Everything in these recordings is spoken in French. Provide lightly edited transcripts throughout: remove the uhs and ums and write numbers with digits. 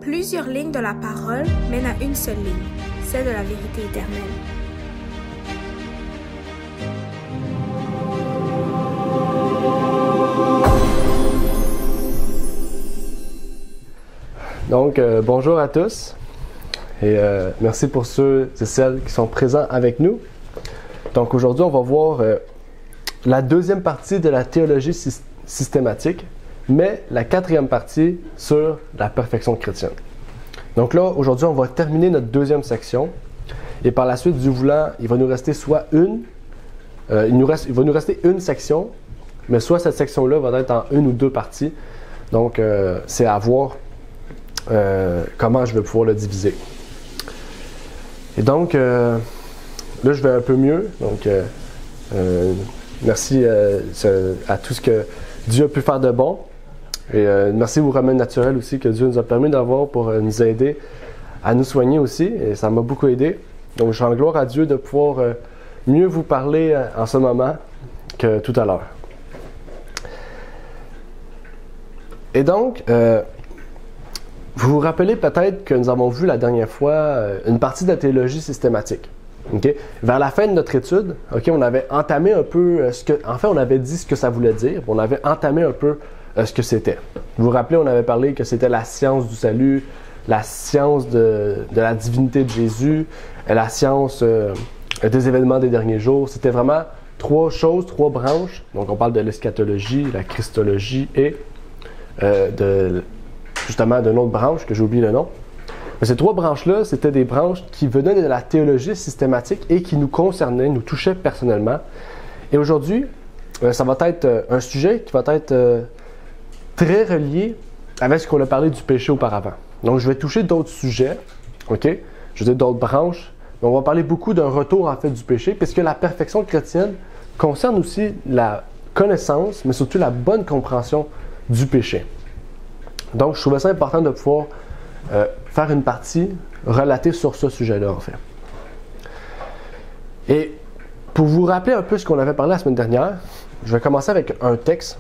Plusieurs lignes de la parole mènent à une seule ligne, celle de la vérité éternelle. Donc, bonjour à tous et merci pour ceux et celles qui sont présents avec nous. Donc, aujourd'hui, on va voir la deuxième partie de la théologie systématique, mais la quatrième partie sur la perfection chrétienne. Donc là, aujourd'hui, on va terminer notre deuxième section et par la suite, Dieu voulant, il va nous rester soit il va nous rester une section, mais soit cette section-là va être en une ou deux parties. Donc, c'est à voir comment je vais pouvoir le diviser. Et donc, là, je vais un peu mieux. Donc, merci à tout ce que Dieu a pu faire de bon. Et merci aux remèdes naturels aussi que Dieu nous a permis d'avoir pour nous aider à nous soigner aussi. Et ça m'a beaucoup aidé. Donc, je rends gloire à Dieu de pouvoir mieux vous parler en ce moment que tout à l'heure. Et donc, vous vous rappelez peut-être que nous avons vu la dernière fois une partie de la théologie systématique. Okay? Vers la fin de notre étude, on avait entamé un peu on avait dit ce que ça voulait dire, on avait entamé un peu ce que c'était. Vous vous rappelez, on avait parlé que c'était la science du salut, la science de la divinité de Jésus, la science des événements des derniers jours. C'était vraiment trois choses, trois branches. Donc on parle de l'eschatologie, la christologie et justement d'une autre branche que j'ai oublié le nom. Mais ces trois branches-là, c'était des branches qui venaient de la théologie systématique et qui nous concernaient, nous touchaient personnellement. Et aujourd'hui, ça va être un sujet qui va être très relié avec ce qu'on a parlé du péché auparavant. Donc, je vais toucher d'autres sujets, je veux dire d'autres branches, mais on va parler beaucoup d'un retour en fait du péché, puisque la perfection chrétienne concerne aussi la connaissance, mais surtout la bonne compréhension du péché. Donc, je trouvais ça important de pouvoir faire une partie relatée sur ce sujet-là, en fait. Et pour vous rappeler un peu ce qu'on avait parlé la semaine dernière, je vais commencer avec un texte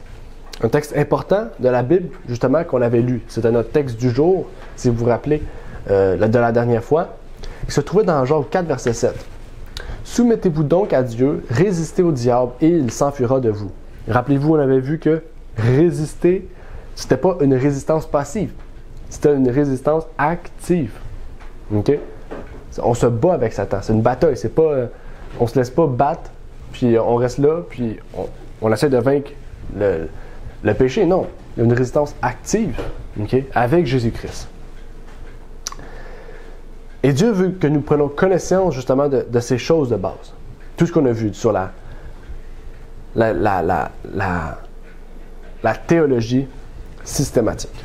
important de la Bible, justement, qu'on avait lu. C'était notre texte du jour, si vous vous rappelez, de la dernière fois. Il se trouvait dans Jean 4, verset 7. « Soumettez-vous donc à Dieu, résistez au diable, et il s'enfuira de vous. » Rappelez-vous, on avait vu que résister, c'était pas une résistance passive, c'était une résistance active. Okay? On se bat avec Satan, c'est une bataille, c'est pas, on se laisse pas battre, puis on reste là, puis on essaie de vaincre le péché, non. Il y a une résistance active, avec Jésus-Christ. Et Dieu veut que nous prenions connaissance justement de ces choses de base. Tout ce qu'on a vu sur la théologie systématique.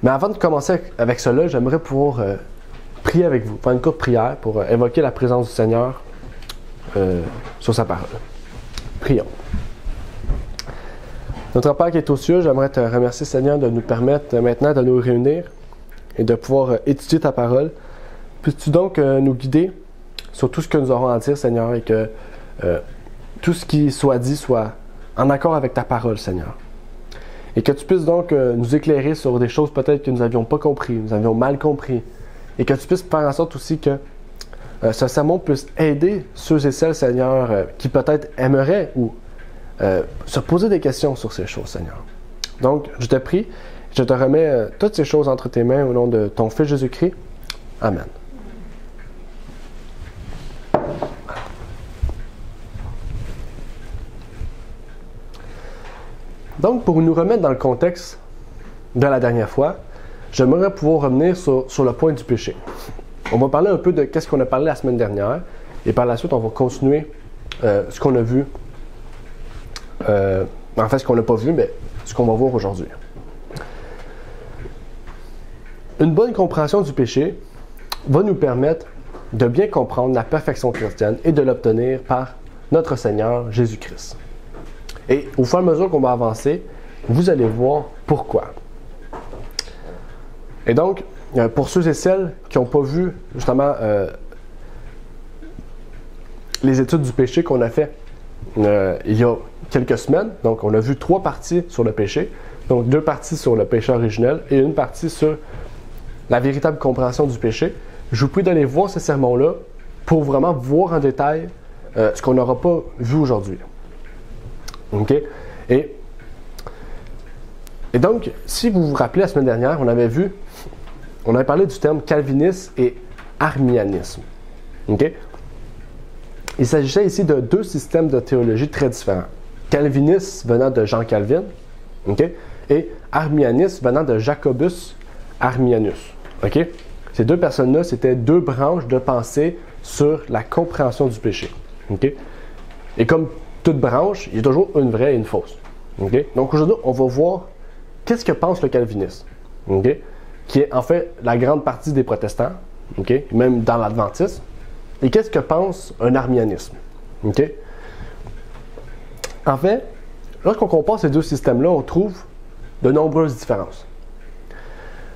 Mais avant de commencer avec cela, j'aimerais pouvoir prier avec vous, faire une courte prière pour évoquer la présence du Seigneur sur sa parole. Prions. Notre Père qui est aux cieux, j'aimerais te remercier, Seigneur, de nous permettre maintenant de nous réunir et de pouvoir étudier ta parole. Puisses-tu donc nous guider sur tout ce que nous aurons à dire, Seigneur, et que tout ce qui soit dit soit en accord avec ta parole, Seigneur. Et que tu puisses donc nous éclairer sur des choses peut-être que nous n'avions pas compris, nous avions mal compris. Et que tu puisses faire en sorte aussi que ce sermon puisse aider ceux et celles, Seigneur, qui peut-être aimeraient ou se poser des questions sur ces choses, Seigneur. Donc, je te prie, je te remets toutes ces choses entre tes mains au nom de ton Fils Jésus-Christ. Amen. Donc, pour nous remettre dans le contexte de la dernière fois, j'aimerais pouvoir revenir sur le point du péché. On va parler un peu de qu'est-ce qu'on a parlé la semaine dernière, et par la suite, on va continuer ce qu'on a vu. En fait, ce qu'on n'a pas vu, mais ce qu'on va voir aujourd'hui. Une bonne compréhension du péché va nous permettre de bien comprendre la perfection chrétienne et de l'obtenir par notre Seigneur Jésus-Christ. Et au fur et à mesure qu'on va avancer, vous allez voir pourquoi. Et donc, pour ceux et celles qui n'ont pas vu justement les études du péché qu'on a fait il y a quelques semaines, donc on a vu 3 parties sur le péché, donc 2 parties sur le péché originel et une partie sur la véritable compréhension du péché, je vous prie d'aller voir ces sermons-là pour vraiment voir en détail ce qu'on n'aura pas vu aujourd'hui. OK? Et donc, si vous vous rappelez, la semaine dernière, on avait parlé du terme calvinisme et arminianisme. OK? Il s'agissait ici de deux systèmes de théologie très différents. Calvinisme venant de Jean Calvin, okay? Et arminianisme venant de Jacobus Arminianus. Okay? Ces deux personnes-là, c'était deux branches de pensée sur la compréhension du péché. Okay? Et comme toute branche, il y a toujours une vraie et une fausse. Okay? Donc aujourd'hui, on va voir qu'est-ce que pense le calvinisme, okay? Qui est en fait la grande partie des protestants, okay? Même dans l'adventisme. Et qu'est-ce que pense un arminianisme? Okay? En fait, lorsqu'on compare ces deux systèmes-là, on trouve de nombreuses différences.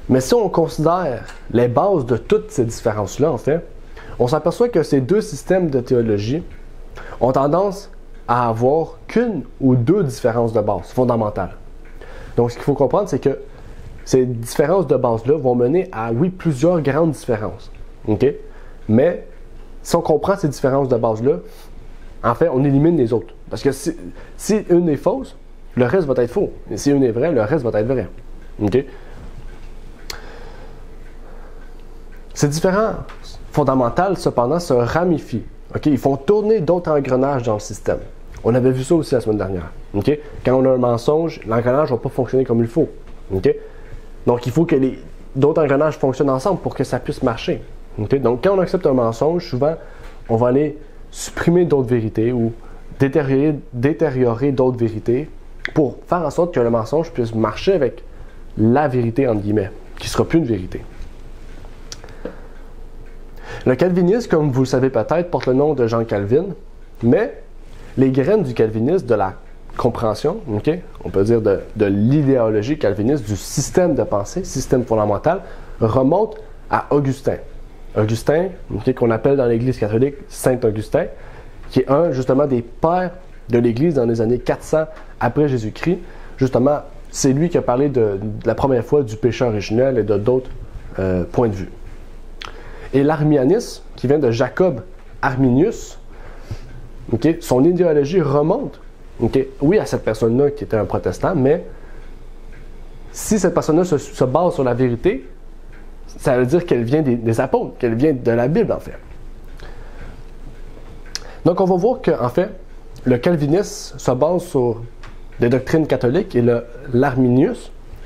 Mais si on considère les bases de toutes ces différences-là, en fait, on s'aperçoit que ces deux systèmes de théologie ont tendance à avoir qu'une ou deux différences de base fondamentales. Donc, ce qu'il faut comprendre, c'est que ces différences de base-là vont mener à, oui, plusieurs grandes différences. Okay? Mais si on comprend ces différences de base-là, en fait, on élimine les autres. Parce que si une est fausse, le reste va être faux. Et si une est vraie, le reste va être vrai. Okay? Ces différences fondamentales, cependant, se ramifient. Okay? Ils font tourner d'autres engrenages dans le système. On avait vu ça aussi la semaine dernière. Okay? Quand on a un mensonge, l'engrenage ne va pas fonctionner comme il faut. Okay? Donc, il faut que d'autres engrenages fonctionnent ensemble pour que ça puisse marcher. Okay? Donc, quand on accepte un mensonge, souvent, on va aller supprimer d'autres vérités ou détériorer d'autres vérités pour faire en sorte que le mensonge puisse marcher avec la vérité, entre guillemets, qui ne sera plus une vérité. Le calvinisme, comme vous le savez peut-être, porte le nom de Jean Calvin, mais les graines du calvinisme, de la compréhension, okay, on peut dire de l'idéologie calviniste, du système de pensée, système fondamental, remontent à Augustin. Augustin, okay, qu'on appelle dans l'Église catholique Saint Augustin, qui est un justement des pères de l'Église dans les années 400 après Jésus-Christ. Justement, c'est lui qui a parlé de la première fois du péché originel et de d'autres points de vue. Et l'arminianisme, qui vient de Jacob Arminius, okay, son idéologie remonte, okay, oui, à cette personne-là qui était un protestant, mais si cette personne-là se base sur la vérité, ça veut dire qu'elle vient des apôtres, qu'elle vient de la Bible, en fait. Donc, on va voir qu'en fait, le calvinisme se base sur des doctrines catholiques et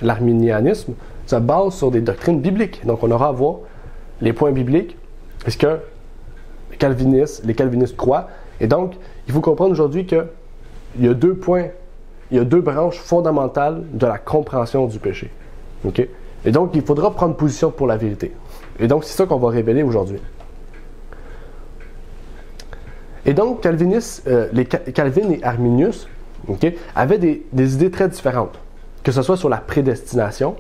l'arminianisme, se base sur des doctrines bibliques. Donc, on aura à voir les points bibliques, est-ce que les calvinistes croient. Et donc, il faut comprendre aujourd'hui qu'il y a deux points, il y a deux branches fondamentales de la compréhension du péché. Okay? Et donc, il faudra prendre position pour la vérité. Et donc, c'est ça qu'on va révéler aujourd'hui. Et donc, Calvin et Arminius, okay, avaient des idées très différentes, que ce soit sur la prédestination,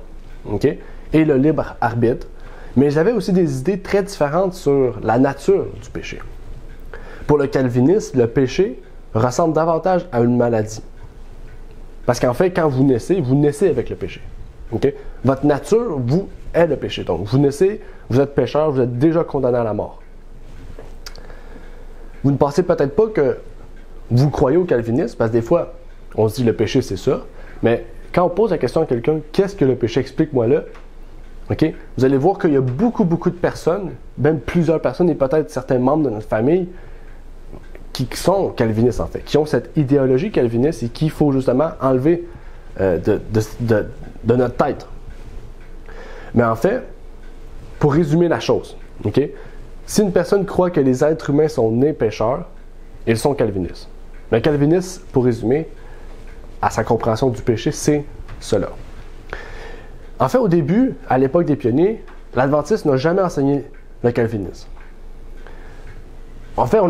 okay, et le libre arbitre, mais ils avaient aussi des idées très différentes sur la nature du péché. Pour le calvinisme, le péché ressemble davantage à une maladie. Parce qu'en fait, quand vous naissez avec le péché. Okay? Votre nature, vous, est le péché. Donc, vous naissez, vous êtes pécheur, vous êtes déjà condamné à la mort. Vous ne pensez peut-être pas que vous croyez au calvinisme, parce que des fois, on se dit le péché, c'est ça. Mais quand on pose la question à quelqu'un, qu'est-ce que le péché? Explique-moi là. Okay? Vous allez voir qu'il y a beaucoup de personnes, même plusieurs personnes, et peut-être certains membres de notre famille, qui sont calvinistes en fait, qui ont cette idéologie calviniste et qu'il faut justement enlever de notre tête. Mais en fait, pour résumer la chose, okay? Si une personne croit que les êtres humains sont nés pécheurs, ils sont calvinistes. Le calvinisme, pour résumer, à sa compréhension du péché, c'est cela. En fait, au début, à l'époque des pionniers, l'adventisme n'a jamais enseigné le calvinisme. En fait,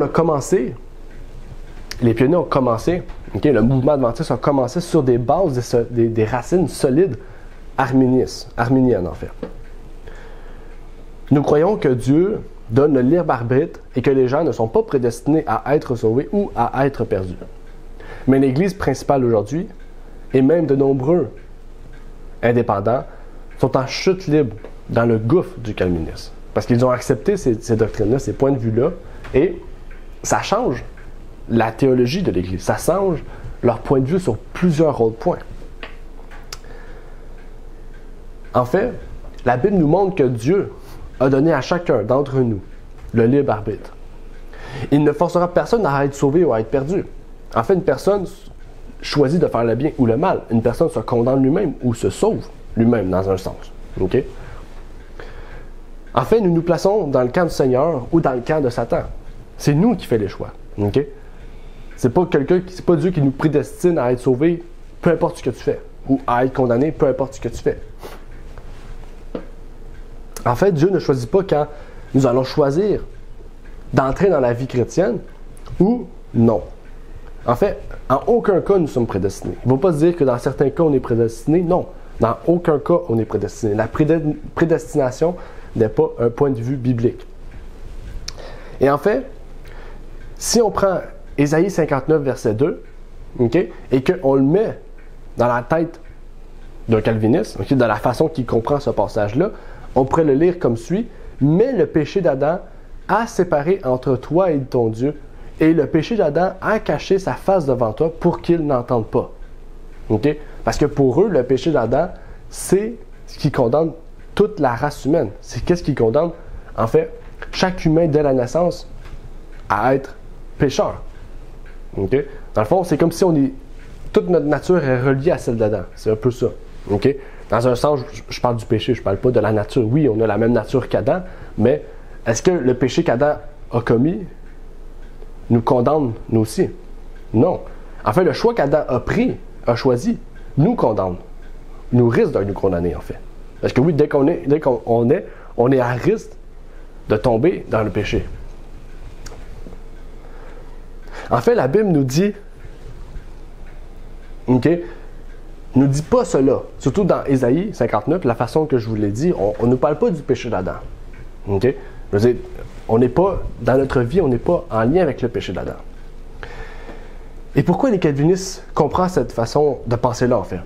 les pionniers ont commencé, okay, le mouvement adventiste a commencé sur des bases, des racines solides arminiennes en fait. Nous croyons que Dieu donne le libre arbitre et que les gens ne sont pas prédestinés à être sauvés ou à être perdus. Mais l'Église principale aujourd'hui, et même de nombreux indépendants, sont en chute libre dans le gouffre du calvinisme. Parce qu'ils ont accepté ces doctrines-là, ces points de vue-là, et ça change la théologie de l'Église. Ça change leur point de vue sur plusieurs autres points. En fait, la Bible nous montre que Dieu a donné à chacun d'entre nous le libre arbitre. Il ne forcera personne à être sauvé ou à être perdu. En fait, une personne choisit de faire le bien ou le mal. Une personne se condamne lui-même ou se sauve lui-même dans un sens. Okay? En fait, nous nous plaçons dans le camp du Seigneur ou dans le camp de Satan. C'est nous qui faisons les choix. Okay? C'est pas Dieu qui nous prédestine à être sauvé, peu importe ce que tu fais, ou à être condamné, peu importe ce que tu fais. En fait, Dieu ne choisit pas quand nous allons choisir d'entrer dans la vie chrétienne ou non. En fait, en aucun cas nous sommes prédestinés. Il ne va pas se dire que dans certains cas on est prédestiné. Non, dans aucun cas on est prédestiné. La prédestination n'est pas un point de vue biblique. Et en fait, si on prend Ésaïe 59, verset 2, okay, et qu'on le met dans la tête d'un calviniste, okay, de la façon qu'il comprend ce passage-là, on pourrait le lire comme suit. « Mais le péché d'Adam a séparé entre toi et ton Dieu, et le péché d'Adam a caché sa face devant toi pour qu'il n'entende pas. » Okay? Parce que pour eux, le péché d'Adam, c'est ce qui condamne toute la race humaine. C'est qu'est-ce qui condamne, en fait, chaque humain dès la naissance à être pécheur. Okay? Dans le fond, c'est comme si toute notre nature est reliée à celle d'Adam. C'est un peu ça. Okay? Dans un sens, je parle du péché, je ne parle pas de la nature. Oui, on a la même nature qu'Adam, mais est-ce que le péché qu'Adam a commis nous condamne, nous aussi? Non. En fait, le choix qu'Adam a choisi, nous condamne. Nous risque de nous condamner, en fait. Parce que oui, dès qu'on est à risque de tomber dans le péché. En fait, la Bible nous dit, nous dit pas cela. Surtout dans Ésaïe 59, la façon que je vous l'ai dit, on ne parle pas du péché d'Adam. Okay? Je veux dire, on n'est pas, dans notre vie, on n'est pas en lien avec le péché d'Adam. Et pourquoi les calvinistes comprennent cette façon de penser-là, en fait?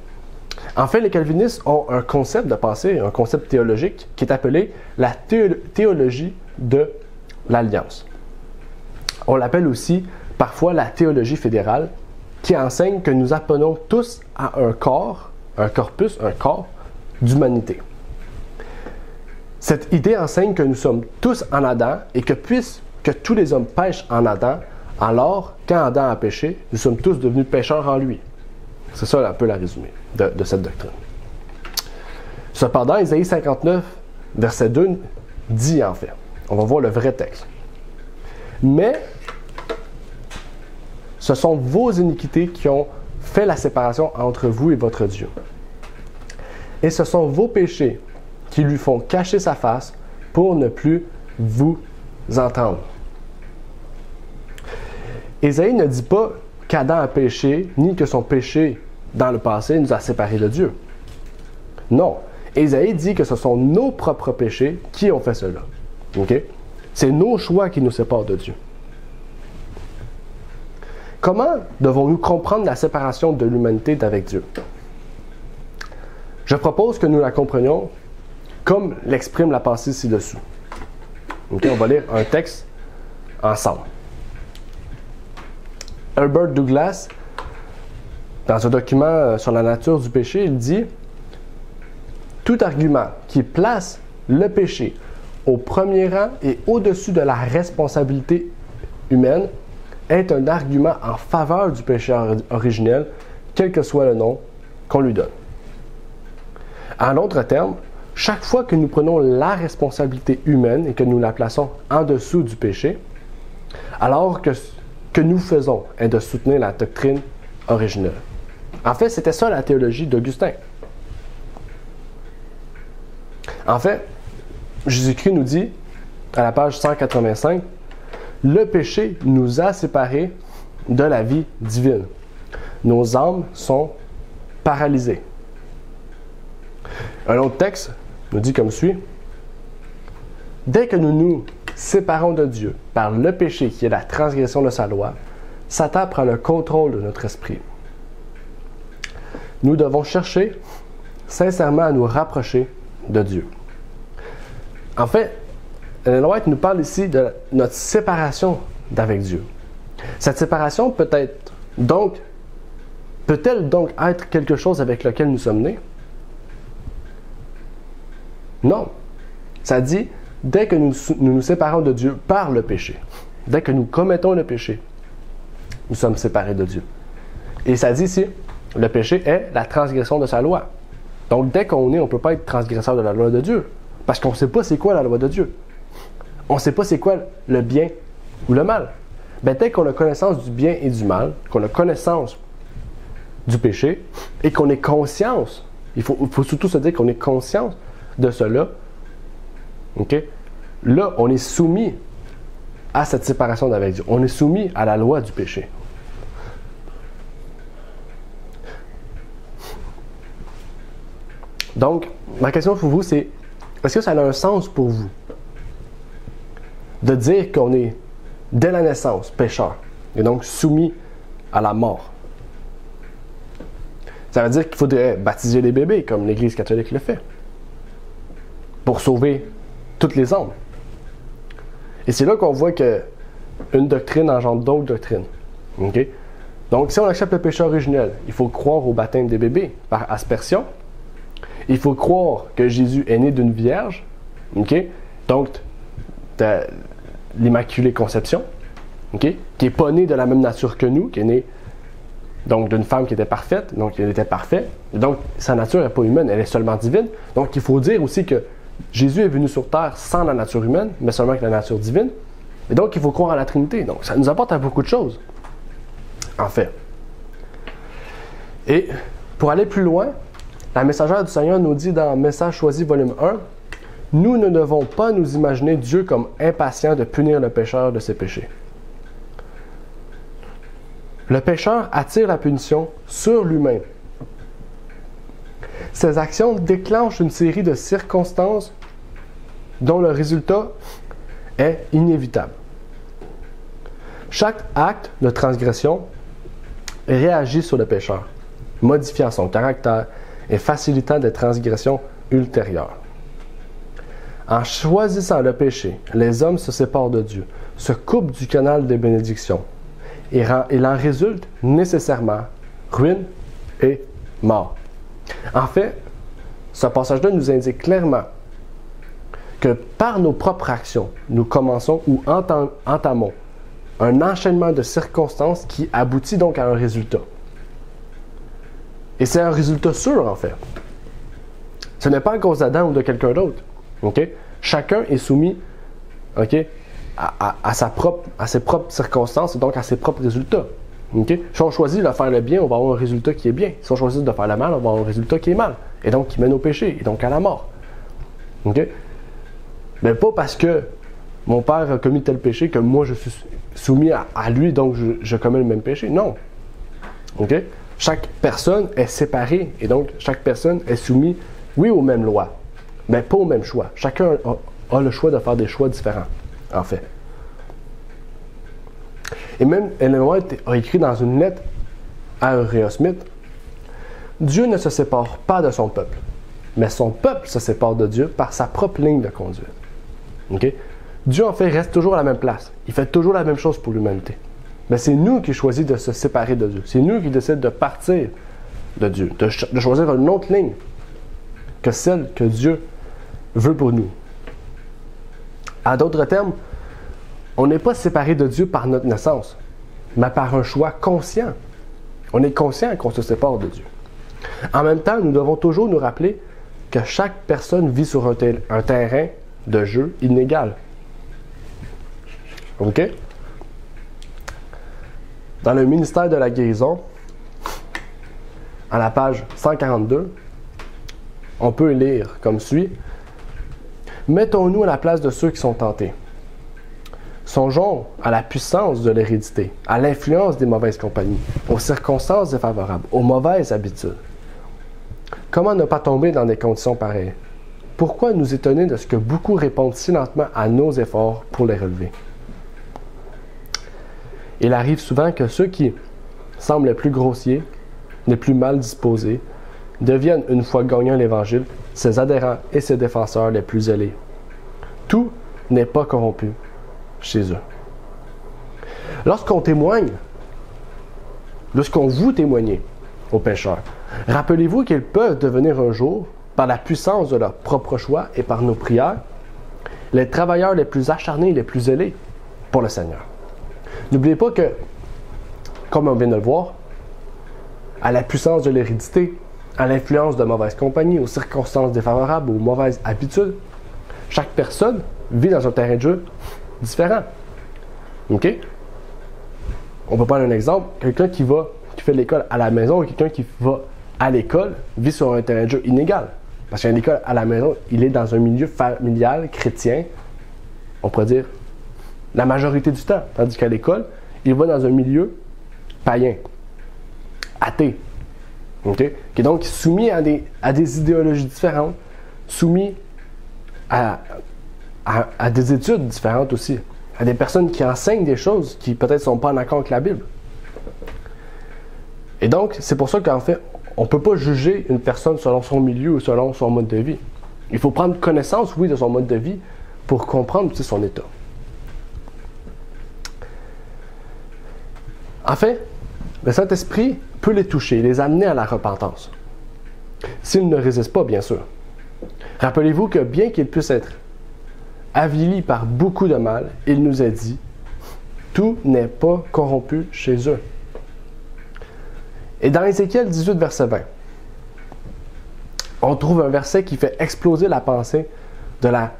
En fait, les calvinistes ont un concept de pensée, un concept théologique qui est appelé la théologie de l'alliance. On l'appelle aussi parfois la théologie fédérale, qui enseigne que nous appelons tous à un corps d'humanité. Cette idée enseigne que nous sommes tous en Adam et que puisque tous les hommes pêchent en Adam, alors, quand Adam a péché, nous sommes tous devenus pécheurs en lui. C'est ça un peu la résumé de cette doctrine. Cependant, Ésaïe 59, verset 2, dit en fait, on va voir le vrai texte. Mais ce sont vos iniquités qui ont fait la séparation entre vous et votre Dieu. Et ce sont vos péchés qui lui font cacher sa face pour ne plus vous entendre. Ésaïe ne dit pas qu'Adam a péché, ni que son péché dans le passé nous a séparés de Dieu. Non. Ésaïe dit que ce sont nos propres péchés qui ont fait cela. Okay? C'est nos choix qui nous séparent de Dieu. Comment devons-nous comprendre la séparation de l'humanité d'avec Dieu? Je propose que nous la comprenions comme l'exprime la pensée ci-dessous. Okay, on va lire un texte ensemble. Herbert Douglas, dans un document sur la nature du péché, il dit « Tout argument qui place le péché au premier rang et au-dessus de la responsabilité humaine est un argument en faveur du péché originel, quel que soit le nom qu'on lui donne. » En d'autres termes, chaque fois que nous prenons la responsabilité humaine et que nous la plaçons en dessous du péché, alors que nous faisons est de soutenir la doctrine originelle. En fait, c'était ça la théologie d'Augustin. En fait, Jésus-Christ nous dit, à la page 185, « Le péché nous a séparés de la vie divine. Nos âmes sont paralysées. » Un autre texte nous dit comme suit, « Dès que nous nous séparons de Dieu par le péché qui est la transgression de sa loi, Satan prend le contrôle de notre esprit. Nous devons chercher sincèrement à nous rapprocher de Dieu. » En fait, Ellen White nous parle ici de notre séparation d'avec Dieu. Cette séparation peut-elle donc être quelque chose avec lequel nous sommes nés? Non. Ça dit, dès que nous séparons de Dieu par le péché, dès que nous commettons le péché, nous sommes séparés de Dieu. Et ça dit ici, le péché est la transgression de sa loi. Donc, dès qu'on est, on ne peut pas être transgresseur de la loi de Dieu. Parce qu'on ne sait pas c'est quoi la loi de Dieu. On ne sait pas c'est quoi le bien ou le mal. Ben, dès qu'on a connaissance du bien et du mal, qu'on a connaissance du péché, et qu'on est conscience, il faut surtout se dire qu'on est conscience de cela, ok? Là, on est soumis à cette séparation d'avec Dieu. On est soumis à la loi du péché. Donc, ma question pour vous, c'est, est-ce que ça a un sens pour vous de dire qu'on est, dès la naissance, pécheur, et donc soumis à la mort? Ça veut dire qu'il faudrait baptiser les bébés, comme l'Église catholique le fait, pour sauver toutes les âmes. Et c'est là qu'on voit qu'une doctrine engendre d'autres doctrines. Okay? Donc, si on accepte le péché originel, il faut croire au baptême des bébés par aspersion. Il faut croire que Jésus est né d'une vierge, okay? Donc de l'Immaculée Conception, okay? Qui n'est pas né de la même nature que nous, qui est né donc d'une femme qui était parfaite, donc il était parfait. Et donc sa nature n'est pas humaine, elle est seulement divine. Donc il faut dire aussi que Jésus est venu sur terre sans la nature humaine, mais seulement avec la nature divine. Et donc il faut croire à la Trinité. Donc ça nous apporte à beaucoup de choses, en fait. Et pour aller plus loin, la messagère du Seigneur nous dit dans Message choisi, volume 1, « Nous ne devons pas nous imaginer Dieu comme impatient de punir le pécheur de ses péchés. » Le pécheur attire la punition sur lui-même. Ses actions déclenchent une série de circonstances dont le résultat est inévitable. Chaque acte de transgression réagit sur le pécheur, modifiant son caractère et facilitant des transgressions ultérieures. En choisissant le péché, les hommes se séparent de Dieu, se coupent du canal des bénédictions, et il en résulte nécessairement ruine et mort. En fait, ce passage-là nous indique clairement que par nos propres actions, nous commençons ou entamons un enchaînement de circonstances qui aboutit donc à un résultat. Et c'est un résultat sûr, en fait. Ce n'est pas à cause d'Adam ou de quelqu'un d'autre. Okay? Chacun est soumis, okay, à ses propres circonstances et donc à ses propres résultats. Okay? Si on choisit de faire le bien, on va avoir un résultat qui est bien. Si on choisit de faire le mal, on va avoir un résultat qui est mal. Et donc qui mène au péché, et donc à la mort. Okay? Mais pas parce que mon père a commis tel péché que moi je suis soumis à lui, donc je commets le même péché. Non. Okay? Chaque personne est séparée et donc chaque personne est soumise, oui, aux mêmes lois, mais pas aux mêmes choix. Chacun a le choix de faire des choix différents, en fait. Et même Ellen White a écrit dans une lettre à Uriah Smith, « Dieu ne se sépare pas de son peuple, mais son peuple se sépare de Dieu par sa propre ligne de conduite. Okay? Dieu, en fait, reste toujours à la même place. Il fait toujours la même chose pour l'humanité. Mais c'est nous qui choisissons de se séparer de Dieu. C'est nous qui décidons de partir de Dieu, de choisir une autre ligne que celle que Dieu veut pour nous. À d'autres termes, on n'est pas séparé de Dieu par notre naissance, mais par un choix conscient. On est conscient qu'on se sépare de Dieu. En même temps, nous devons toujours nous rappeler que chaque personne vit sur un terrain de jeu inégal. OK? Dans le ministère de la guérison, à la page 142, on peut lire comme suit. « Mettons-nous à la place de ceux qui sont tentés. Songeons à la puissance de l'hérédité, à l'influence des mauvaises compagnies, aux circonstances défavorables, aux mauvaises habitudes. Comment ne pas tomber dans des conditions pareilles? Pourquoi nous étonner de ce que beaucoup répondent si lentement à nos efforts pour les relever? Il arrive souvent que ceux qui semblent les plus grossiers, les plus mal disposés, deviennent, une fois gagnant l'Évangile, ses adhérents et ses défenseurs les plus zélés. tout n'est pas corrompu chez eux. Lorsqu'on témoigne de ce qu'on vous témoignez aux pécheurs, rappelez-vous qu'ils peuvent devenir un jour, par la puissance de leur propre choix et par nos prières, les travailleurs les plus acharnés et les plus zélés pour le Seigneur. N'oubliez pas que, comme on vient de le voir, à la puissance de l'hérédité, à l'influence de mauvaise compagnie, aux circonstances défavorables, aux mauvaises habitudes, chaque personne vit dans un terrain de jeu différent. OK? On peut prendre un exemple. Quelqu'un qui fait l'école à la maison ou quelqu'un qui va à l'école vit sur un terrain de jeu inégal. Parce qu'à l'école, à la maison, il est dans un milieu familial, chrétien, on pourrait dire, la majorité du temps. Tandis qu'à l'école, il va dans un milieu païen, athée. Okay? Qui est donc soumis à des idéologies différentes, soumis à des études différentes aussi, à des personnes qui enseignent des choses qui peut-être ne sont pas en accord avec la Bible. Et donc, c'est pour ça qu'en fait, on ne peut pas juger une personne selon son milieu ou selon son mode de vie. Il faut prendre connaissance, oui, de son mode de vie pour comprendre aussi son état. En fait, le Saint-Esprit peut les toucher, les amener à la repentance. S'ils ne résistent pas, bien sûr. Rappelez-vous que bien qu'ils puissent être avilis par beaucoup de mal, il nous a dit « Tout n'est pas corrompu chez eux ». Et dans Ézéchiel 18, verset 20, on trouve un verset qui fait exploser la pensée de la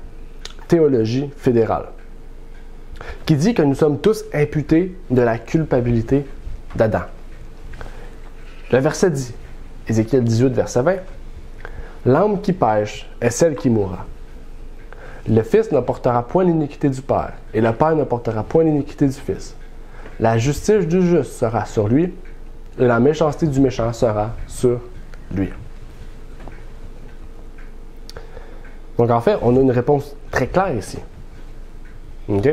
théologie fédérale, qui dit que nous sommes tous imputés de la culpabilité d'Adam. Le verset dit, Ézéchiel 18, verset 20, « L'âme qui pêche est celle qui mourra. Le Fils ne portera point l'iniquité du Père, et le Père ne portera point l'iniquité du Fils. La justice du juste sera sur lui, et la méchanceté du méchant sera sur lui. » Donc en fait, on a une réponse très claire ici. OK?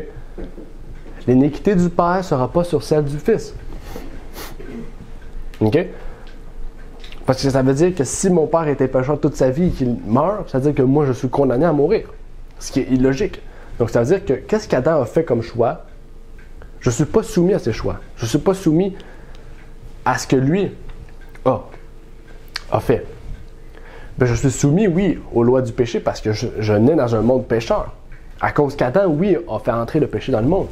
L'iniquité du Père ne sera pas sur celle du Fils. OK? Parce que ça veut dire que si mon père était pécheur toute sa vie et qu'il meurt, ça veut dire que moi je suis condamné à mourir. Ce qui est illogique. Donc ça veut dire que qu'est-ce qu'Adam a fait comme choix? Je ne suis pas soumis à ses choix. Je ne suis pas soumis à ce que lui a fait. Ben, je suis soumis, oui, aux lois du péché parce que je nais dans un monde pécheur. À cause qu'Adam, oui, a fait entrer le péché dans le monde.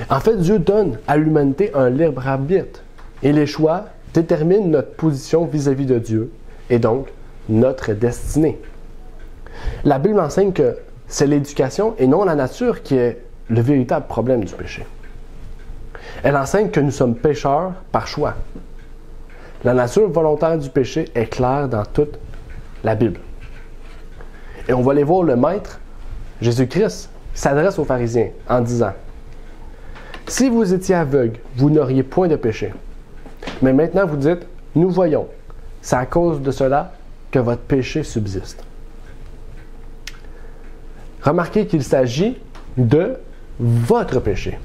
En fait, Dieu donne à l'humanité un libre arbitre. Et les choix déterminent notre position vis-à-vis de Dieu et donc notre destinée. La Bible enseigne que c'est l'éducation et non la nature qui est le véritable problème du péché. Elle enseigne que nous sommes pécheurs par choix. La nature volontaire du péché est claire dans toute la Bible. Et on va aller voir le Maître, Jésus-Christ, s'adresse aux pharisiens en disant « Si vous étiez aveugles, vous n'auriez point de péché. Mais maintenant vous dites « Nous voyons. C'est à cause de cela que votre péché subsiste. » Remarquez qu'il s'agit de votre péché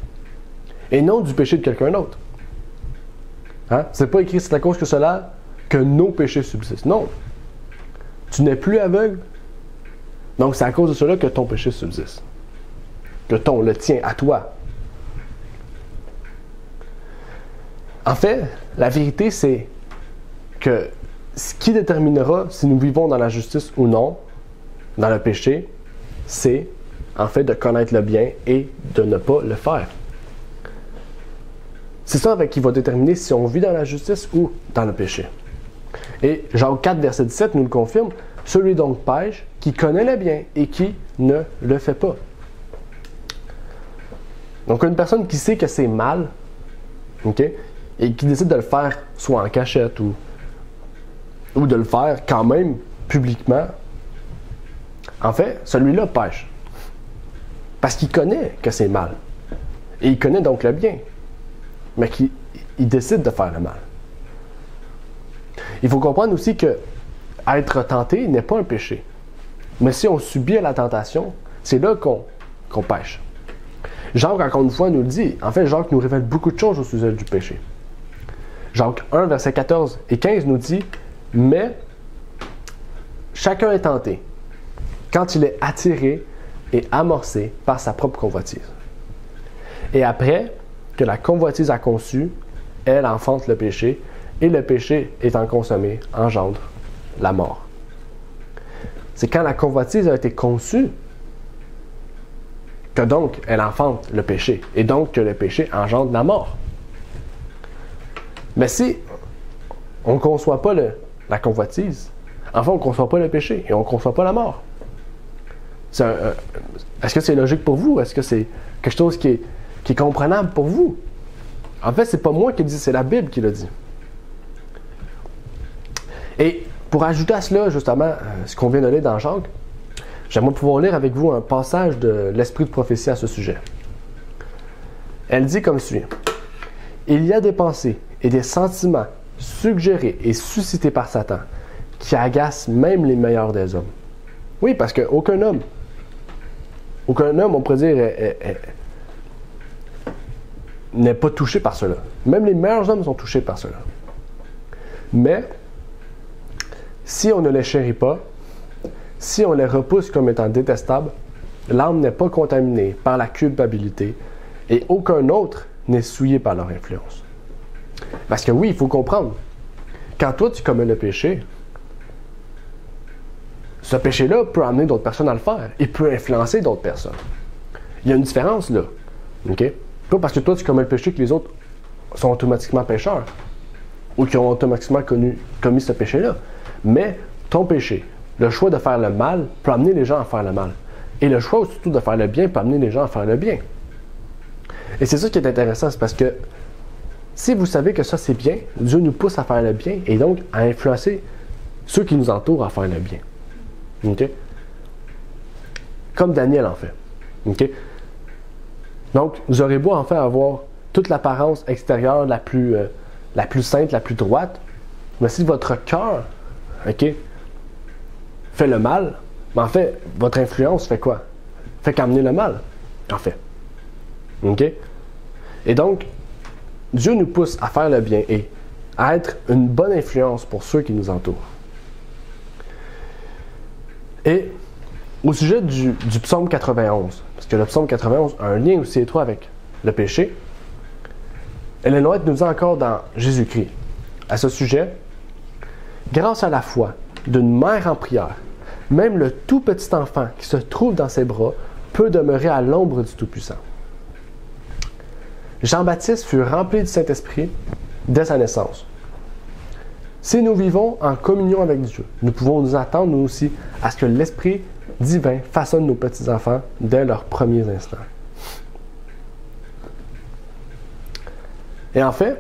et non du péché de quelqu'un d'autre. Hein? C'est pas écrit c'est à cause de cela que nos péchés subsistent. Non. Tu n'es plus aveugle. Donc c'est à cause de cela que ton péché subsiste. Le tien, à toi. En fait, la vérité, c'est que ce qui déterminera si nous vivons dans la justice ou non, dans le péché, c'est en fait de connaître le bien et de ne pas le faire. C'est ça qui va déterminer si on vit dans la justice ou dans le péché. Et Jacques 4, verset 17 nous le confirme, « Celui donc pêche, qui connaît le bien et qui ne le fait pas. » Donc une personne qui sait que c'est mal, okay, et qui décide de le faire soit en cachette ou de le faire quand même publiquement, en fait, celui-là pêche. Parce qu'il connaît que c'est mal. Et il connaît donc le bien. Mais il décide de faire le mal. Il faut comprendre aussi que être tenté n'est pas un péché. Mais si on subit la tentation, c'est là qu'on pêche. Jacques, encore une fois, nous le dit. En fait, Jacques nous révèle beaucoup de choses au sujet du péché. Jacques 1, versets 14 et 15 nous dit « Mais chacun est tenté quand il est attiré et amorcé par sa propre convoitise. Et après que la convoitise a conçu, elle enfante le péché, et le péché étant consommé engendre la mort. C'est quand la convoitise a été conçue que donc elle enfante le péché, et donc que le péché engendre la mort. Mais si on ne conçoit pas la convoitise, enfin on ne conçoit pas le péché et on ne conçoit pas la mort. Est-ce que c'est logique pour vous? Est-ce que c'est quelque chose qui est comprenable pour vous? En fait, c'est pas moi qui le dis, c'est la Bible qui le dit. Et pour ajouter à cela, justement, ce qu'on vient de lire dans Jacques, j'aimerais pouvoir lire avec vous un passage de l'Esprit de prophétie à ce sujet. Elle dit comme suit. « Il y a des pensées et des sentiments suggérés et suscités par Satan qui agacent même les meilleurs des hommes. » Oui, parce qu'aucun homme, on pourrait dire, n'est pas touché par cela. Même les meilleurs hommes sont touchés par cela. Mais, si on ne les chérit pas, si on les repousse comme étant détestables, l'âme n'est pas contaminée par la culpabilité et aucun autre n'est souillé par leur influence. Parce que oui, il faut comprendre, quand toi tu commets le péché, ce péché-là peut amener d'autres personnes à le faire. Il peut influencer d'autres personnes. Il y a une différence là. OK? Pas parce que toi tu commets le péché que les autres sont automatiquement pécheurs ou qui ont automatiquement commis ce péché-là. Mais ton péché, le choix de faire le mal peut amener les gens à faire le mal. Et le choix surtout de faire le bien peut amener les gens à faire le bien. Et c'est ça qui est intéressant, c'est parce que si vous savez que ça c'est bien, Dieu nous pousse à faire le bien et donc à influencer ceux qui nous entourent à faire le bien. OK? Comme Daniel en fait. OK? Donc, vous aurez beau en fait avoir toute l'apparence extérieure la plus sainte, la plus droite, mais si votre cœur, OK, fait le mal, mais en fait, votre influence fait quoi? Fait qu'amener le mal, en fait. OK? Et donc, Dieu nous pousse à faire le bien et à être une bonne influence pour ceux qui nous entourent. Et au sujet du psaume 91, parce que le psaume 91 a un lien aussi étroit avec le péché, Ellen White nous dit encore dans Jésus-Christ, à ce sujet, grâce à la foi d'une mère en prière, même le tout petit enfant qui se trouve dans ses bras peut demeurer à l'ombre du Tout-Puissant. Jean-Baptiste fut rempli du Saint-Esprit dès sa naissance. Si nous vivons en communion avec Dieu, nous pouvons nous attendre, nous aussi, à ce que l'Esprit divin façonne nos petits-enfants dès leurs premiers instants. Et en fait,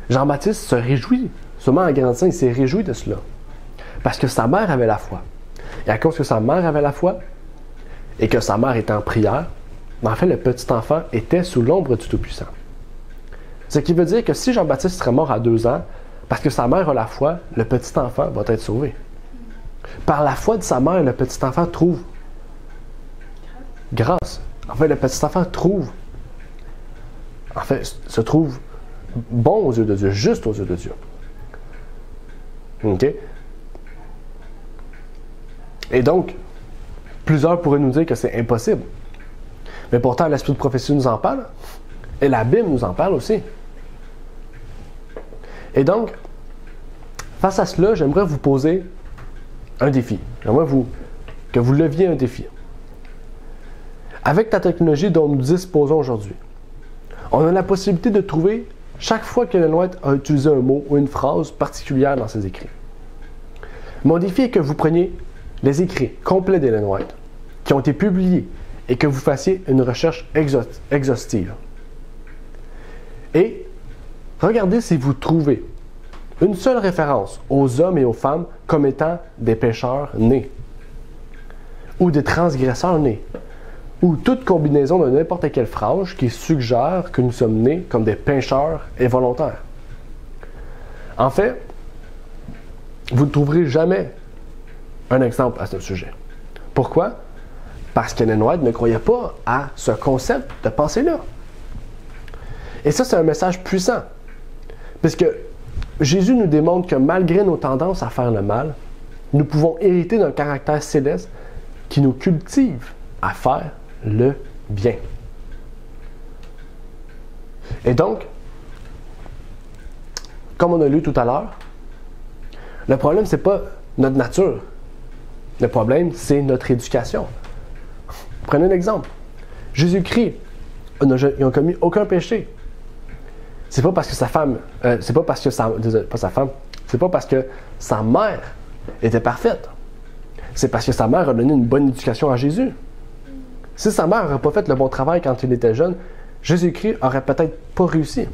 Jean-Baptiste se réjouit, seulement en grandissant, il s'est réjoui de cela. Parce que sa mère avait la foi. Et à cause que sa mère avait la foi, et que sa mère était en prière, en fait, le petit enfant était sous l'ombre du Tout-Puissant. Ce qui veut dire que si Jean-Baptiste serait mort à 2 ans, parce que sa mère a la foi, le petit enfant va être sauvé. Par la foi de sa mère, le petit enfant trouve grâce. En fait, le petit enfant se trouve bon aux yeux de Dieu, juste aux yeux de Dieu. OK? Et donc, plusieurs pourraient nous dire que c'est impossible. Mais pourtant, l'Esprit de prophétie nous en parle. Et la Bible nous en parle aussi. Et donc, face à cela, j'aimerais vous poser un défi. J'aimerais que vous leviez un défi. Avec la technologie dont nous disposons aujourd'hui, on a la possibilité de trouver chaque fois qu'Ellen White a utilisé un mot ou une phrase particulière dans ses écrits. Mon défi est que vous preniez les écrits complets d'Ellen White qui ont été publiés et que vous fassiez une recherche exhaustive. Et regardez si vous trouvez une seule référence aux hommes et aux femmes comme étant des pécheurs nés, ou des transgresseurs nés, ou toute combinaison de n'importe quelle phrase qui suggère que nous sommes nés comme des pécheurs involontaires. En fait, vous ne trouverez jamais un exemple à ce sujet. Pourquoi? Parce qu'Ellen White ne croyait pas à ce concept de pensée-là. Et ça, c'est un message puissant. Parce que Jésus nous démontre que malgré nos tendances à faire le mal, nous pouvons hériter d'un caractère céleste qui nous cultive à faire le bien. Et donc, comme on a lu tout à l'heure, le problème, ce n'est pas notre nature. Le problème, c'est notre éducation. Prenez un exemple. Jésus-Christ, ils n'ont commis aucun péché. C'est pas parce que sa femme, c'est pas parce que sa mère était parfaite. C'est parce que sa mère a donné une bonne éducation à Jésus. Si sa mère n'aurait pas fait le bon travail quand il était jeune, Jésus-Christ aurait peut-être pas réussi.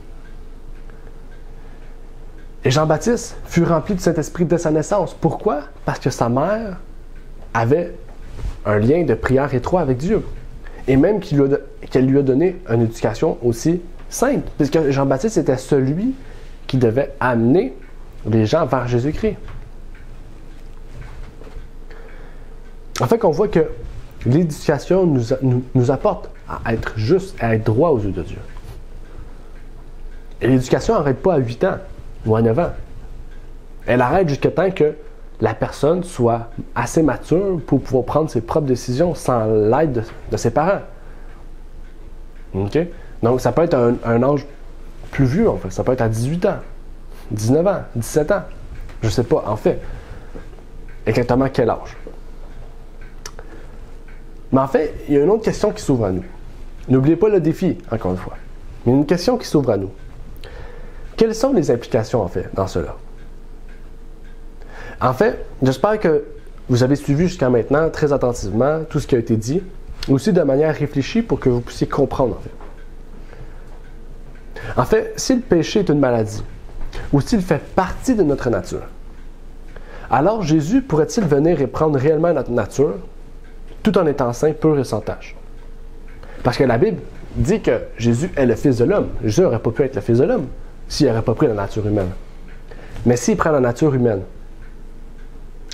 Et Jean-Baptiste fut rempli du Saint-Esprit dès sa naissance. Pourquoi? Parce que sa mère avait un lien de prière étroit avec Dieu. Et même qu'elle lui a donné une éducation aussi sainte. Puisque Jean-Baptiste était celui qui devait amener les gens vers Jésus-Christ. En fait, on voit que l'éducation nous apporte à être juste, à être droit aux yeux de Dieu. Et l'éducation n'arrête pas à 8 ans ou à 9 ans. Elle arrête jusqu'à temps que la personne soit assez mature pour pouvoir prendre ses propres décisions sans l'aide de ses parents. OK? Donc, ça peut être un âge plus vieux, en fait. Ça peut être à 18 ans, 19 ans, 17 ans. Je ne sais pas, en fait, exactement quel âge. Mais en fait, il y a une autre question qui s'ouvre à nous. N'oubliez pas le défi, encore une fois. Mais il y a une question qui s'ouvre à nous. Quelles sont les implications, en fait, dans cela? En fait, j'espère que vous avez suivi jusqu'à maintenant très attentivement tout ce qui a été dit, aussi de manière réfléchie pour que vous puissiez comprendre, en fait. En fait, si le péché est une maladie, ou s'il fait partie de notre nature, alors Jésus pourrait-il venir et prendre réellement notre nature, tout en étant saint, pur et sans tache? Parce que la Bible dit que Jésus est le Fils de l'homme. Jésus n'aurait pas pu être le Fils de l'homme s'il n'aurait pas pris la nature humaine. Mais s'il prend la nature humaine,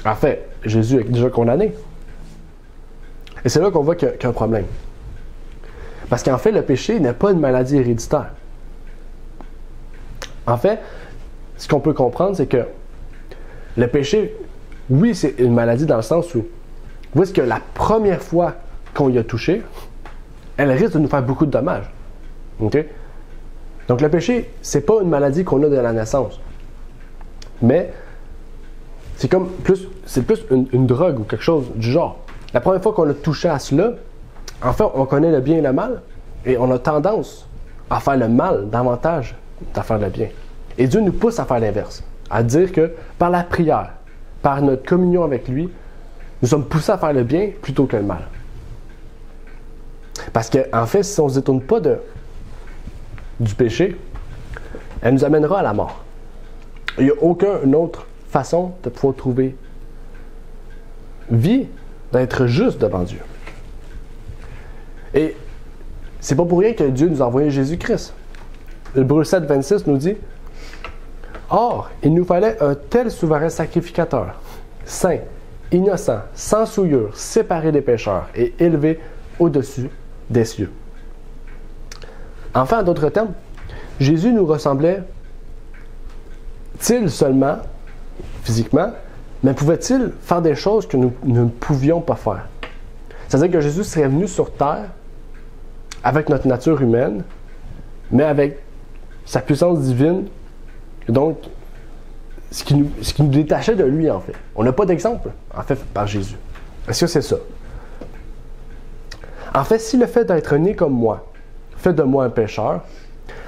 en fait, Jésus est déjà condamné. Et c'est là qu'on voit qu'il y a un problème. Parce qu'en fait, le péché n'est pas une maladie héréditaire. En fait, ce qu'on peut comprendre, c'est que le péché, oui, c'est une maladie dans le sens où, vous voyez que la première fois qu'on y a touché, elle risque de nous faire beaucoup de dommages. OK? Donc le péché, c'est pas une maladie qu'on a de la naissance. Mais c'est plus une drogue ou quelque chose du genre. La première fois qu'on a touché à cela, en fait, on connaît le bien et le mal, et on a tendance à faire le mal davantage qu'à faire le bien. Et Dieu nous pousse à faire l'inverse, à dire que par la prière, par notre communion avec lui, nous sommes poussés à faire le bien plutôt que le mal. Parce qu'en fait, si on ne se détourne pas du péché, elle nous amènera à la mort. Il n'y a aucune autre façon de pouvoir trouver vie, d'être juste devant Dieu. Et c'est pas pour rien que Dieu nous a envoyé Jésus-Christ. Hébreux 7, 26 nous dit: Or, il nous fallait un tel souverain sacrificateur, saint, innocent, sans souillure, séparé des pécheurs et élevé au-dessus des cieux. Enfin, en d'autres termes, Jésus nous ressemblait-il seulement physiquement, mais pouvait-il faire des choses que nous ne pouvions pas faire? C'est-à-dire que Jésus serait venu sur terre avec notre nature humaine, mais avec sa puissance divine, donc ce qui nous détachait de lui, en fait. On n'a pas d'exemple, en fait, par Jésus. Est-ce que c'est ça? En fait, si le fait d'être né comme moi fait de moi un pécheur,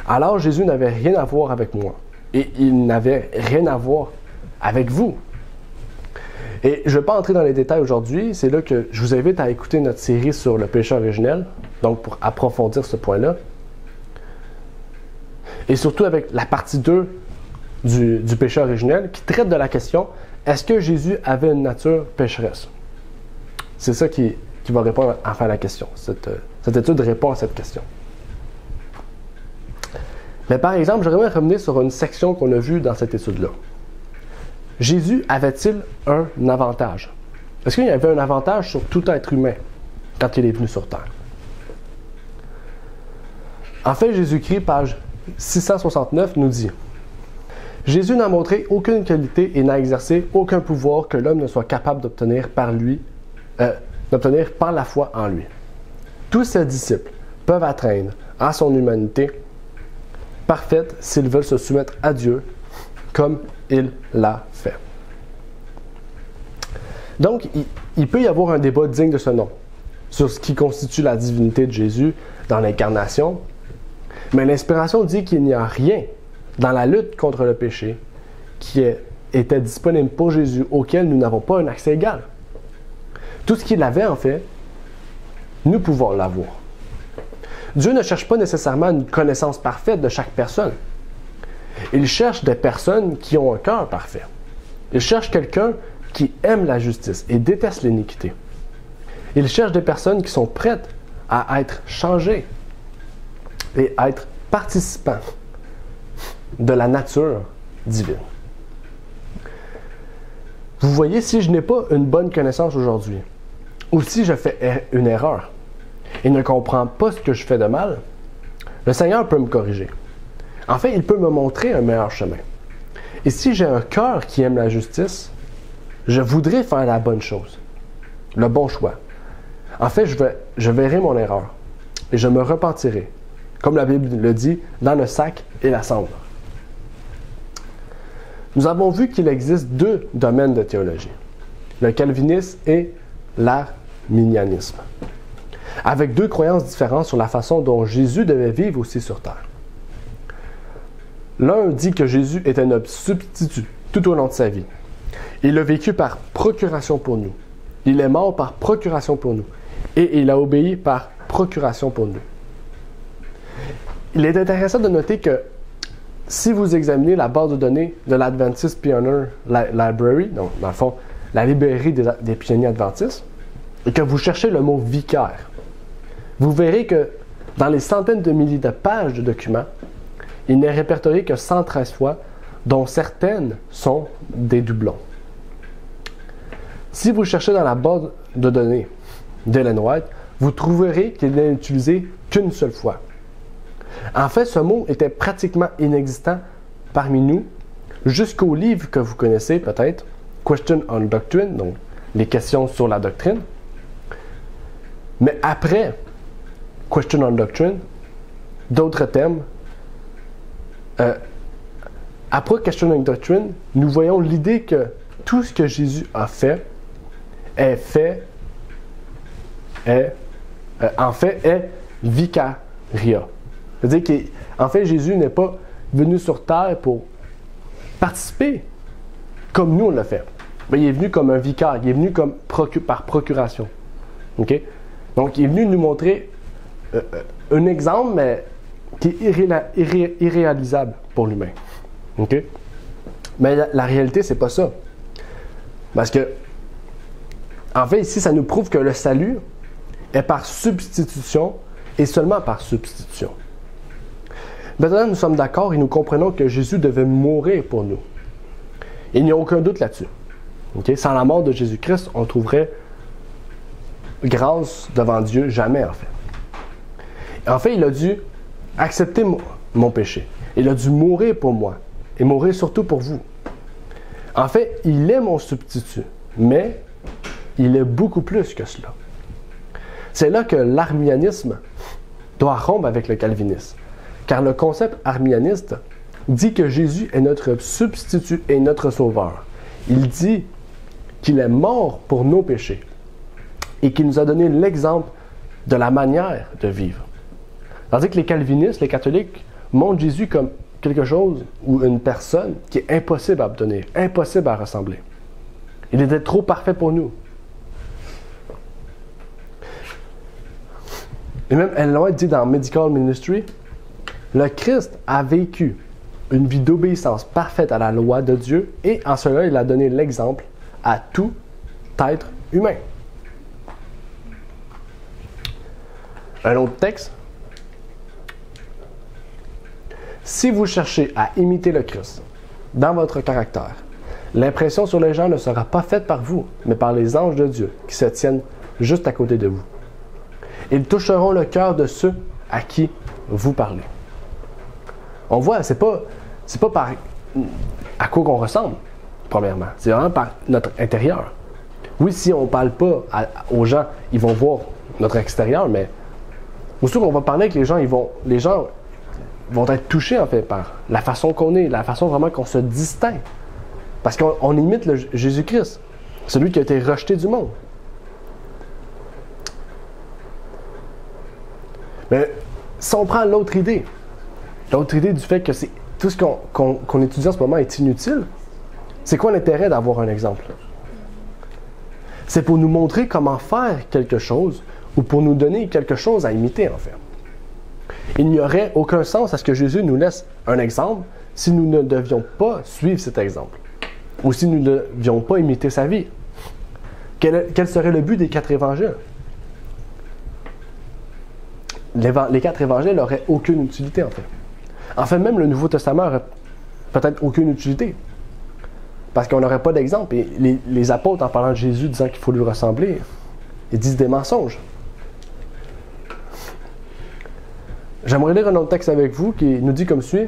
alors Jésus n'avait rien à voir avec moi. Et il n'avait rien à voir avec vous. Et je ne vais pas entrer dans les détails aujourd'hui, c'est là que je vous invite à écouter notre série sur le péché originel, donc pour approfondir ce point-là. Et surtout avec la partie 2 du péché originel, qui traite de la question, est-ce que Jésus avait une nature pécheresse? C'est ça qui va répondre enfin à la question. Cette étude répond à cette question. Mais par exemple, j'aimerais revenir sur une section qu'on a vue dans cette étude-là. Jésus avait-il un avantage? Est-ce qu'il y avait un avantage sur tout être humain quand il est venu sur terre? En fait, Jésus-Christ, page 669, nous dit: Jésus n'a montré aucune qualité et n'a exercé aucun pouvoir que l'homme ne soit capable d'obtenir par la foi en lui. Tous ses disciples peuvent atteindre à son humanité parfaite s'ils veulent se soumettre à Dieu comme il l'a fait. Donc, il peut y avoir un débat digne de ce nom sur ce qui constitue la divinité de Jésus dans l'incarnation, mais l'inspiration dit qu'il n'y a rien dans la lutte contre le péché qui était disponible pour Jésus auquel nous n'avons pas un accès égal. Tout ce qu'il avait en fait, nous pouvons l'avoir. Dieu ne cherche pas nécessairement une connaissance parfaite de chaque personne. Il cherche des personnes qui ont un cœur parfait. Il cherche quelqu'un qui aime la justice et déteste l'iniquité. Il cherche des personnes qui sont prêtes à être changées et à être participants de la nature divine. Vous voyez, si je n'ai pas une bonne connaissance aujourd'hui, ou si je fais une erreur et ne comprends pas ce que je fais de mal, le Seigneur peut me corriger. En fait, il peut me montrer un meilleur chemin. Et si j'ai un cœur qui aime la justice, je voudrais faire la bonne chose, le bon choix. En fait, je verrai mon erreur et je me repentirai, comme la Bible le dit, dans le sac et la cendre. Nous avons vu qu'il existe deux domaines de théologie, le calvinisme et l'arminianisme, avec deux croyances différentes sur la façon dont Jésus devait vivre aussi sur terre. L'un dit que Jésus était notre substitut tout au long de sa vie. Il a vécu par procuration pour nous. Il est mort par procuration pour nous. Et il a obéi par procuration pour nous. Il est intéressant de noter que si vous examinez la base de données de l'Adventist Pioneer Library, donc dans le fond, la librairie des pionniers adventistes, et que vous cherchez le mot vicaire, vous verrez que dans les centaines de milliers de pages de documents, il n'est répertorié que 113 fois, dont certaines sont des doublons. Si vous cherchez dans la base de données d'Ellen White, vous trouverez qu'il n'est utilisé qu'une seule fois. En fait, ce mot était pratiquement inexistant parmi nous jusqu'au livre que vous connaissez peut-être, Question on Doctrine, donc les questions sur la doctrine. Mais après Question on Doctrine, d'autres thèmes, après Question on Doctrine, nous voyons l'idée que tout ce que Jésus a fait est vicaria. C'est-à-dire qu'en fait, Jésus n'est pas venu sur terre pour participer comme nous on l'a fait. Mais il est venu comme un vicaire, il est venu comme par procuration. Okay? Donc, il est venu nous montrer un exemple, mais qui est irréalisable pour l'humain. Okay? Mais la réalité, c'est pas ça. Parce que, en fait, ici, ça nous prouve que le salut est par substitution et seulement par substitution. Maintenant, nous sommes d'accord et nous comprenons que Jésus devait mourir pour nous. Il n'y a aucun doute là-dessus. Okay? Sans la mort de Jésus-Christ, on trouverait grâce devant Dieu jamais, en fait. En fait, il a dû accepter mon péché. Il a dû mourir pour moi et mourir surtout pour vous. En fait, il est mon substitut, mais il est beaucoup plus que cela. C'est là que l'arminianisme doit rompre avec le calvinisme, car le concept arminianiste dit que Jésus est notre substitut et notre sauveur. Il dit qu'il est mort pour nos péchés et qu'il nous a donné l'exemple de la manière de vivre. Tandis que les calvinistes, les catholiques, montrent Jésus comme quelque chose ou une personne qui est impossible à obtenir, impossible à ressembler. Il était trop parfait pour nous. Et même Ellen White dit dans Medical Ministry, le Christ a vécu une vie d'obéissance parfaite à la loi de Dieu et en cela, il a donné l'exemple à tout être humain. Un autre texte. Si vous cherchez à imiter le Christ dans votre caractère, l'impression sur les gens ne sera pas faite par vous, mais par les anges de Dieu qui se tiennent juste à côté de vous. Ils toucheront le cœur de ceux à qui vous parlez. On voit, c'est pas par à quoi qu'on ressemble, premièrement. C'est vraiment par notre intérieur. Oui, si on ne parle pas aux gens, ils vont voir notre extérieur, mais aussitôt qu'on va parler avec les gens, les gens vont être touchés, en fait, par la façon qu'on est, la façon vraiment qu'on se distingue. Parce qu'on imite Jésus-Christ, celui qui a été rejeté du monde. Mais si on prend l'autre idée du fait que c'est tout ce qu'on étudie en ce moment est inutile, c'est quoi l'intérêt d'avoir un exemple? C'est pour nous montrer comment faire quelque chose ou pour nous donner quelque chose à imiter, en fait. Il n'y aurait aucun sens à ce que Jésus nous laisse un exemple si nous ne devions pas suivre cet exemple ou si nous ne devions pas imiter sa vie. Quel serait le but des 4 évangiles? Les 4 évangiles n'auraient aucune utilité, en fait. En fait, même le Nouveau Testament n'aurait peut-être aucune utilité. Parce qu'on n'aurait pas d'exemple. Et les apôtres, en parlant de Jésus, disant qu'il faut lui ressembler, ils disent des mensonges. J'aimerais lire un autre texte avec vous qui nous dit comme suit.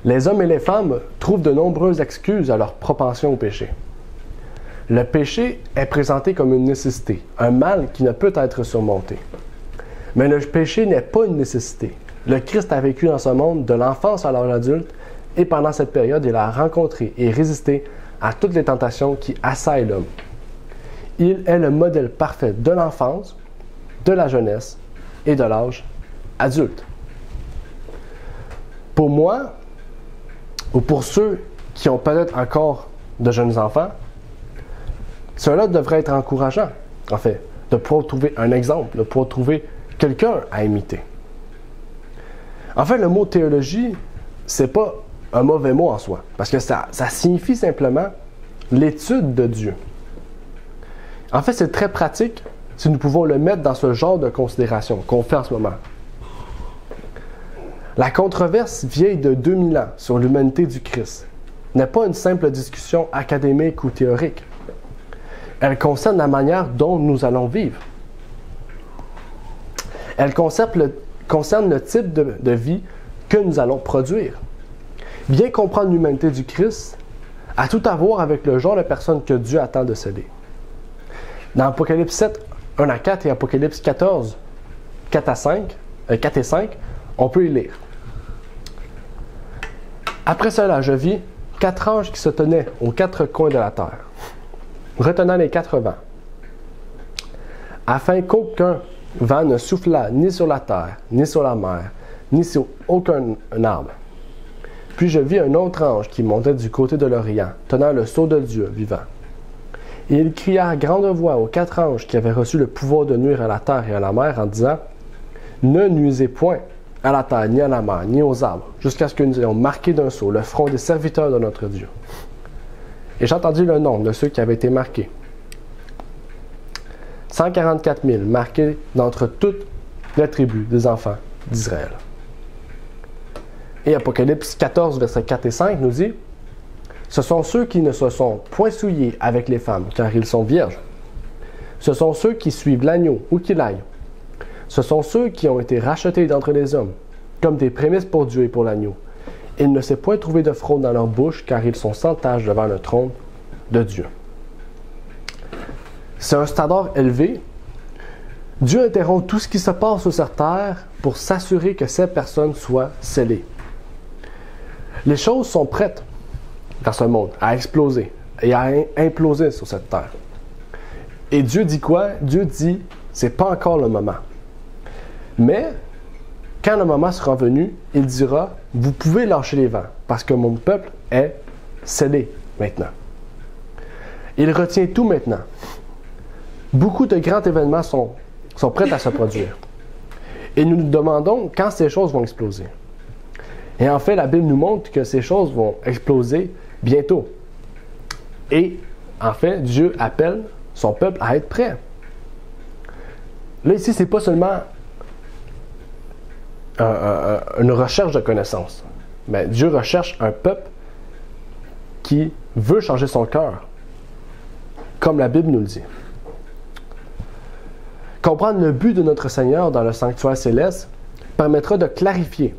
Les hommes et les femmes trouvent de nombreuses excuses à leur propension au péché. Le péché est présenté comme une nécessité, un mal qui ne peut être surmonté. Mais le péché n'est pas une nécessité. Le Christ a vécu dans ce monde de l'enfance à l'âge adulte et pendant cette période, il a rencontré et résisté à toutes les tentations qui assaillent l'homme. Il est le modèle parfait de l'enfance, de la jeunesse et de l'âge adulte. Pour moi, ou pour ceux qui ont peut-être encore de jeunes enfants, cela devrait être encourageant, en fait, de pouvoir trouver un exemple, de pouvoir trouver quelqu'un à imiter. En fait, le mot théologie, c'est pas un mauvais mot en soi, parce que ça signifie simplement l'étude de Dieu. En fait, c'est très pratique si nous pouvons le mettre dans ce genre de considération qu'on fait en ce moment. La controverse vieille de 2000 ans sur l'humanité du Christ n'est pas une simple discussion académique ou théorique. Elle concerne la manière dont nous allons vivre. Elle concerne le type de vie que nous allons produire. Bien comprendre l'humanité du Christ a tout à voir avec le genre de personne que Dieu attend de sceller. Dans Apocalypse 7, 1 à 4 et Apocalypse 14, 4 et 5, on peut y lire. Après cela, je vis 4 anges qui se tenaient aux 4 coins de la terre, retenant les 4 vents, afin qu'aucun vent ne soufflât ni sur la terre, ni sur la mer, ni sur aucun arbre. Puis je vis un autre ange qui montait du côté de l'Orient, tenant le sceau de Dieu vivant. Et il cria à grande voix aux 4 anges qui avaient reçu le pouvoir de nuire à la terre et à la mer en disant « Ne nuisez point à la terre, ni à la mer, ni aux arbres, jusqu'à ce que nous ayons marqué d'un sceau le front des serviteurs de notre Dieu. » Et j'entendis le nombre de ceux qui avaient été marqués. 144 000 marqués d'entre toutes les tribus des enfants d'Israël. Et Apocalypse 14, versets 4 et 5 nous dit « Ce sont ceux qui ne se sont point souillés avec les femmes, car ils sont vierges. Ce sont ceux qui suivent l'agneau ou qui l'aillent. Ce sont ceux qui ont été rachetés d'entre les hommes, comme des prémices pour Dieu et pour l'agneau. Il ne s'est point trouvé de fraude dans leur bouche, car ils sont sans tache devant le trône de Dieu. » C'est un standard élevé. Dieu interrompt tout ce qui se passe sur cette terre pour s'assurer que ces personnes soient scellées. Les choses sont prêtes dans ce monde à exploser et à imploser sur cette terre. Et Dieu dit quoi? Dieu dit, c'est pas encore le moment. Mais, quand le moment sera venu, il dira, vous pouvez lâcher les vents, parce que mon peuple est scellé maintenant. Il retient tout maintenant. Beaucoup de grands événements sont prêts à se produire. Et nous nous demandons quand ces choses vont exploser. Et en fait, la Bible nous montre que ces choses vont exploser bientôt. Et en fait, Dieu appelle son peuple à être prêt. Là, ici, ce n'est pas seulement une recherche de connaissances. Mais Dieu recherche un peuple qui veut changer son cœur, comme la Bible nous le dit. Comprendre le but de notre Seigneur dans le sanctuaire céleste permettra de clarifier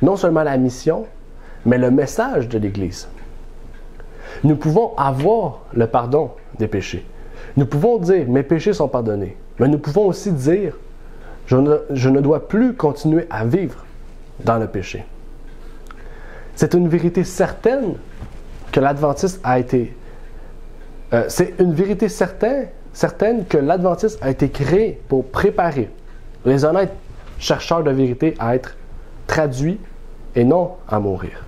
non seulement la mission, mais le message de l'Église. Nous pouvons avoir le pardon des péchés. Nous pouvons dire « mes péchés sont pardonnés », mais nous pouvons aussi dire « je ne dois plus continuer à vivre dans le péché ». C'est une vérité certaine que l'Adventiste a été... c'est une vérité certaine que l'Adventiste a été créé pour préparer les honnêtes chercheurs de vérité à être traduits et non à mourir.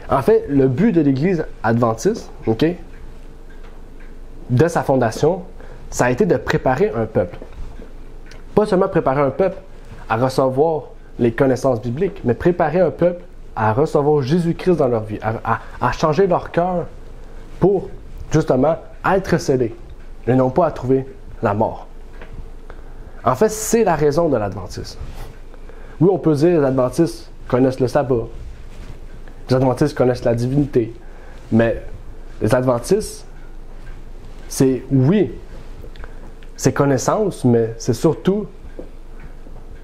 En fait, le but de l'Église adventiste, dès sa fondation, ça a été de préparer un peuple. Pas seulement préparer un peuple à recevoir les connaissances bibliques, mais préparer un peuple à recevoir Jésus-Christ dans leur vie, à changer leur cœur pour, justement, être scellés, et non pas à trouver la mort. En fait, c'est la raison de l'adventisme. Oui, on peut dire que les adventistes connaissent le sabbat, les adventistes connaissent la divinité, mais les adventistes, c'est, oui, c'est connaissance, mais c'est surtout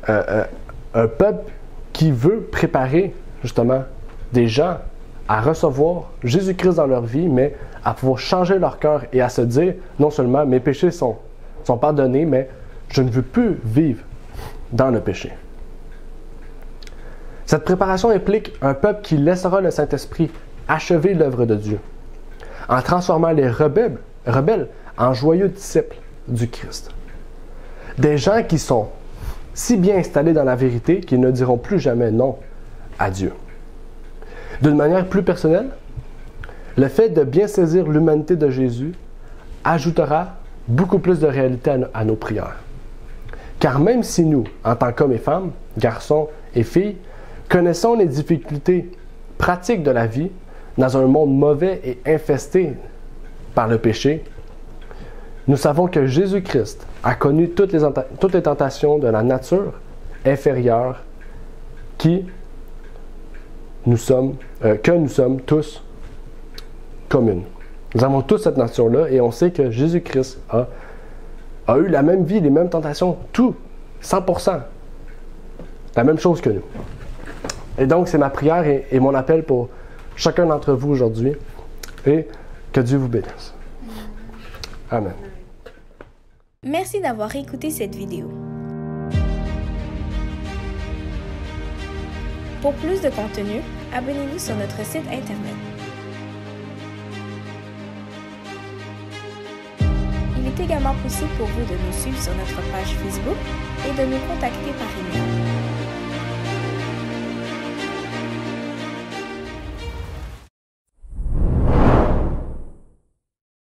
un peuple qui veut préparer, justement, des gens à recevoir Jésus-Christ dans leur vie, mais à pouvoir changer leur cœur et à se dire, non seulement mes péchés sont pardonnés, mais je ne veux plus vivre dans le péché. Cette préparation implique un peuple qui laissera le Saint-Esprit achever l'œuvre de Dieu, en transformant les rebelles en joyeux disciples du Christ. Des gens qui sont si bien installés dans la vérité qu'ils ne diront plus jamais non à Dieu. D'une manière plus personnelle, le fait de bien saisir l'humanité de Jésus ajoutera beaucoup plus de réalité à nos prières. Car même si nous, en tant qu'hommes et femmes, garçons et filles, connaissons les difficultés pratiques de la vie dans un monde mauvais et infesté par le péché, nous savons que Jésus-Christ a connu toutes les tentations de la nature inférieure que nous sommes tous communes. Nous avons tous cette nature-là et on sait que Jésus-Christ a eu la même vie, les mêmes tentations, tout, 100%. La même chose que nous. Et donc, c'est ma prière et mon appel pour chacun d'entre vous aujourd'hui. Et que Dieu vous bénisse. Amen. Merci d'avoir écouté cette vidéo. Pour plus de contenu, abonnez-vous sur notre site Internet. Il est également possible pour vous de nous suivre sur notre page Facebook et de nous contacter par email.